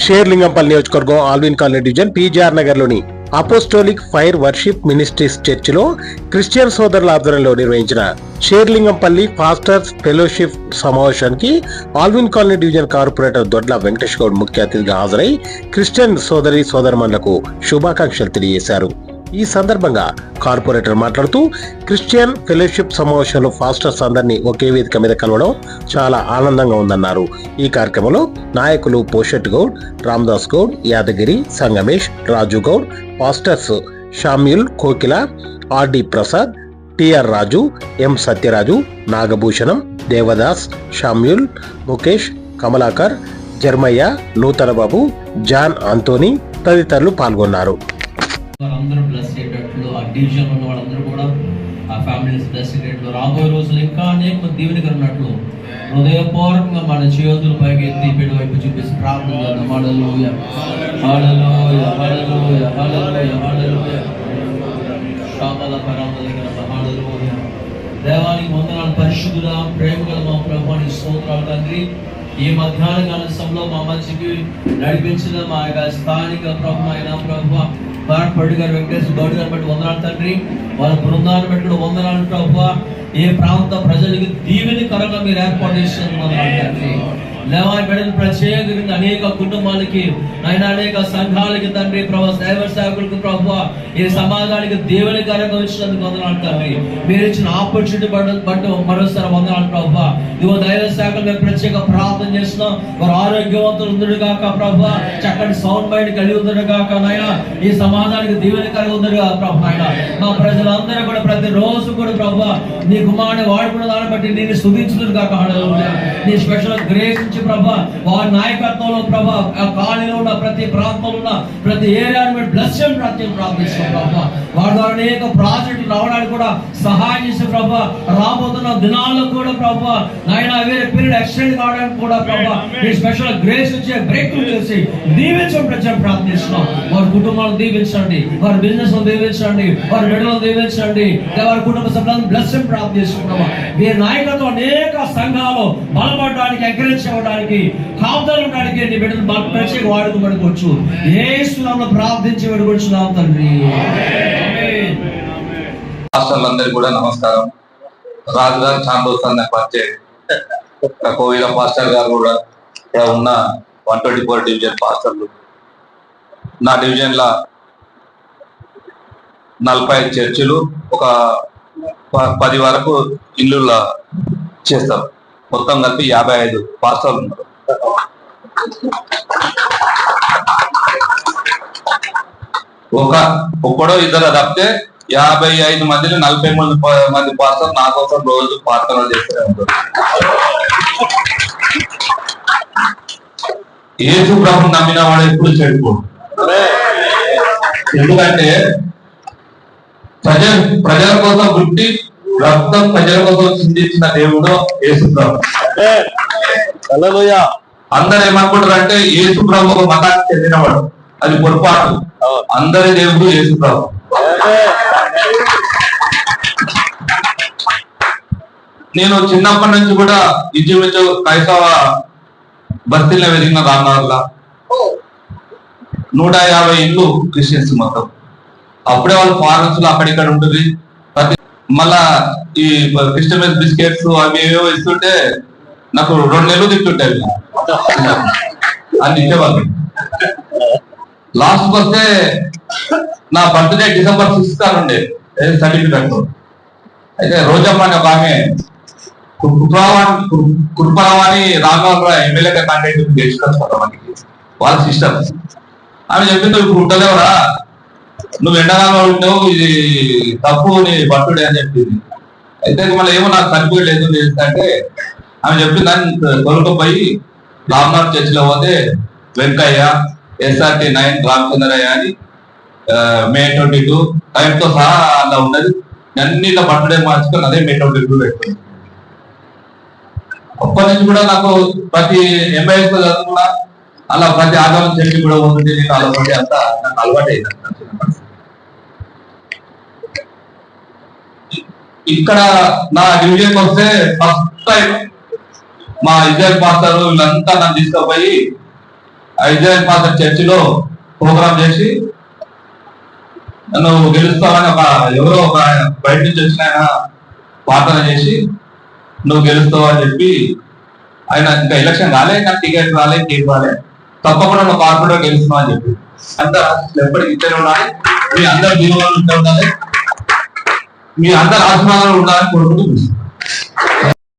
షేర్లింగంపల్లి నియోజకవర్గం Alvin colony division PGR నగర్లోని apostolic fire worship ministries చర్చిలో క్రిస్టియన్ సోదరుల ఆధ్వర్యంలో నిర్వహించిన షేర్లింగంపల్లి ఫాస్టర్స్ ఫెలోషిప్ సమావేశానికి ఆల్విన్ కాలనీ డివిజన్ కార్పొరేటర్ దొడ్ల వెంకటేష్ గౌడ్ ముఖ్య అతిథిగా హాజరై క్రిస్టియన్ సోదరమణులకు శుభాకాంక్షలు తెలియజేశారు. ఈ సందర్భంగా కార్పొరేటర్ మాట్లాడుతూ క్రిస్టియన్ ఫెలోషిప్ సమావేశంలో ఫాస్టర్స్ అందరినీ ఒకే వేదిక మీద కలవడం చాలా ఆనందంగా ఉందన్నారు. ఈ కార్యక్రమంలో నాయకులు పోషెట్ గౌడ్, రామ్దాస్ గౌడ్, యాదగిరి, సంగమేష్, రాజు గౌడ్, పాస్టర్స్ షామ్యుల్, కోకిల, ఆర్డి ప్రసాద్, టిఆర్ రాజు, ఎం సత్యరాజు, నాగభూషణం, దేవదాస్, షామ్యుల్, ముఖేష్, కమలాకర్, జర్మయ్య, నూతన బాబు, జాన్ ఆంటోనీ తదితరులు పాల్గొన్నారు. అందరూ బ్లెస్ అయ్యేటట్లు, ఆ డివిజన్ ఉన్న వాళ్ళందరూ కూడా ఆ ఫ్యామిలీస్ బ్లెస్ అయ్యేటట్లు, రాబోయే రోజులు ఇంకా అనేక దీవెనకర ఉన్నట్లు హృదయపూర్వకంగా మన చేతులు పైకి ఎత్తి పెడు వైపు చూపిస్తూ ప్రార్థన చేద్దాం. హల్లెలూయా, హల్లెలూయా, హల్లెలూయా, హల్లెలూయా, హల్లెలూయా. శాపల పరామదగిన హల్లెలూయా. దేవానికి వందనాలు. పరిశుద్ధుడా, ప్రేమగల మా ప్రభువానికి స్తోత్రాలు తండ్రి. ఈ మధ్యాహ్న కాల సమయంలో మా మధ్యకి నడిపించిన మా యొక్క స్థానిక ప్రభు అయిన ప్రభు పడి గారు, వెంకటేశ్వర గౌడ్ గారు బట్టి వందనాలు తండ్రి. వాళ్ళ బృందాన్ని బట్టి కూడా వందనాలు ప్రభు. ఏ ప్రాంత ప్రజలకి దీవెనకరంగా మీరు ఏర్పాటు చేసినందుకు వందనాలు తండ్రి. లేవాయి బిడ్డలు ప్రత్యేకంగా అనేక కుటుంబాలకి ఆయన అనేక సంఘాలకి తండ్రి ప్రభు, సేవ సేవకులకు ప్రభు, ఈ సమాజానికి దీవెనకరంగా వచ్చినందుకు వందనాలు తండ్రి. మీరు ఇచ్చిన ఆపర్చునిటీ బట్టి మరోసారి వందనాలు ప్రభు. ఇదిగో దైవ శాఖలు మేము ప్రత్యేక ప్రార్థన చేస్తున్నాం. వారు ఆరోగ్యవంతులు ఉందరుగాక ప్రభు, చక్కటి సౌండ్ మైండ్ కలిగి ఉందరుగాక నాయన. ఈ సమాజానికి దీవెనకరంగా ఉందరుగా ప్రభు నాయన. మా ప్రజలందరూ కూడా ప్రతి రోజు కూడా ప్రభు నీ కుమారుని వాడుకున్న దాన్ని బట్టి నేను స్తుతించుదురుగాక. హల్లెలూయా. నీ స్పెషల్ గ్రేస్ నుంచి ప్రభా, వారి నాయకత్వంలో ప్రభా, ఆ కాలనీలో ఉన్న ప్రతి ప్రాంతంలో ఉన్న ప్రతి ఏరియాని మీరు బ్లెస్సింగ్ ప్రార్థిస్తాం ప్రభా. వారి ద్వారా అనేక ప్రాజెక్టులు రావడానికి కూడా సహాయం చేసే ప్రభా. రాబోతున్న దినాల్లో కూడా ప్రభా నాయన వేరే పీరియడ్ ఎక్స్టెండ్ కావడానికి కూడా ప్రభా ఈ స్పెషల్ గ్రేస్ వచ్చే బ్రేక్ చేసి దీవించడం ప్రజలు ప్రార్థిస్తున్నాం. వారి కుటుంబాలను దీవించండి, వారి బిజినెస్ దీవించండి, వారి బిడ్డలను దీవించండి, వారి కుటుంబ సభ్యులను బ్లెస్సింగ్ ప్రార్థిస్తున్నాం. వీరి నాయకత్వం అనేక సంఘాలు బలపడడానికి, ఎంకరేజ్ చేయడానికి, కాపుదలు ఉండడానికి నీ బిడ్డలు ప్రత్యేక వాడుకోబడుకోవచ్చు. యేసు నామములో ప్రార్థించి వేడుకొంచున్నాం తండ్రి. పాస్టర్లందరికీ కూడా నమస్కారం. రాజు గారు చాలా రోజులు పరిచయం, కోవిల పాస్టర్ గారు కూడా ఇక్కడ ఉన్న 124 డివిజన్ పాస్టర్లు. నా డివిజన్ లా 45 చర్చిలు, ఒక 10 వరకు ఇల్లు చేస్తారు. మొత్తం కలిపి 55 పాస్టర్లు ఉన్నారు. ఒక్కడో ఇద్దరు తప్పితే 55 మందిలో 40 మంది పాస్టర్లు నా కోసం రోజు ప్రార్థనలు చేస్తూనే ఉంటారు. యేసు ప్రభువుని నమ్మిన వాడు ఎప్పుడు చెడిపోడు. ఎందుకంటే ప్రజల కోసం పుట్టి రక్తం ప్రజల కోసం చిందించిన దేవుడు యేసు ప్రభు. అందరు ఏమనుకుంటారు అంటే యేసు ప్రభు ఒక మతానికి చెందినవాడు, అది పొరపాటు. అందరి దేవుడు యేసు ప్రభు. నేను చిన్నప్పటి నుంచి కూడా ఇంచుమించు క్రైస్తవ బస్తీలో వెతికిన రామనగర్ల 150 ఇల్లు క్రిస్టియన్స్ మొత్తం. అప్పుడే వాళ్ళు ఫారెన్స్ లో అక్కడిక్కడ ఉంటుంది. మళ్ళా ఈ క్రిస్టమస్ బిస్కెట్స్ అవి ఏవో ఇస్తుంటే నాకు 2 నెలలు తింటుంటాయి అని ఇచ్చేవాళ్ళు. లాస్ట్ వస్తే నా బర్త్డే December 6th ఉండే సర్టిఫికెట్. అయితే రోజమ్మ అని ఒక ఆమె కుర్పరావాణి రాఘవరావు ఎమ్మెల్యేగా కాంటాక్ట్ చేసుకొచ్చుకోవడానికి వాళ్ళ సిస్టర్. ఆమె చెప్పింది, ఇప్పుడు ఉంటలేవరా, నువ్వు ఎండాకాలంలో ఉంటావు, ఇది తప్పు నీ బర్త్డే అని చెప్పింది. అయితే మళ్ళీ ఏమో నాకు సర్టిఫికేట్ లేదు చేస్తా ఆమె చెప్పింది. దాన్ని తొలకపోయి రామ్నాథ్ చర్చిలో పోతే వెంకయ్య SRT 9 రామచంద్రయ్య అని May 22 టైంతో సహా అలా ఉన్నది. అన్నిట్లో బర్త్డే మార్చుకొని అదే May 22 పెట్టుకుంది. అప్పటి నుంచి కూడా నాకు ప్రతి MIS చదువుకున్నా అలా ప్రతి ఆదివారం చర్చి కూడా ఉంటుంది. నేను అలవాటు అంతా నాకు అలవాటు అయింది. ఇక్కడ నా డివిజన్కి వస్తే ఫస్ట్ టైం మా ఇద్దరు పాస్టర్లు వీళ్ళంతా నన్ను తీసుకుపోయి ఇజ్రాయెల్ ఫాదర్ చర్చిలో ప్రోగ్రామ్ చేసి నువ్వు గెలుస్తావని ఎవరో ఒక బయట నుంచి వచ్చిన ఆయన ప్రార్థన చేసి నువ్వు గెలుస్తావు అని చెప్పి ఆయన ఇంకా ఎలక్షన్ రాలే, నాకు టికెట్ రాలే, కేక్ రాలే, తప్పకుండా నువ్వు కార్పొరేటర్ గెలుస్తున్నావు అని చెప్పి అంతా ఎప్పటికి ఇచ్చే ఉండాలి. మీ అందరు దీనివల్ల ఉంటే ఉండాలి, మీ అందరు ఆశీర్వాదాలు ఉండాలని కోరుకుంటూ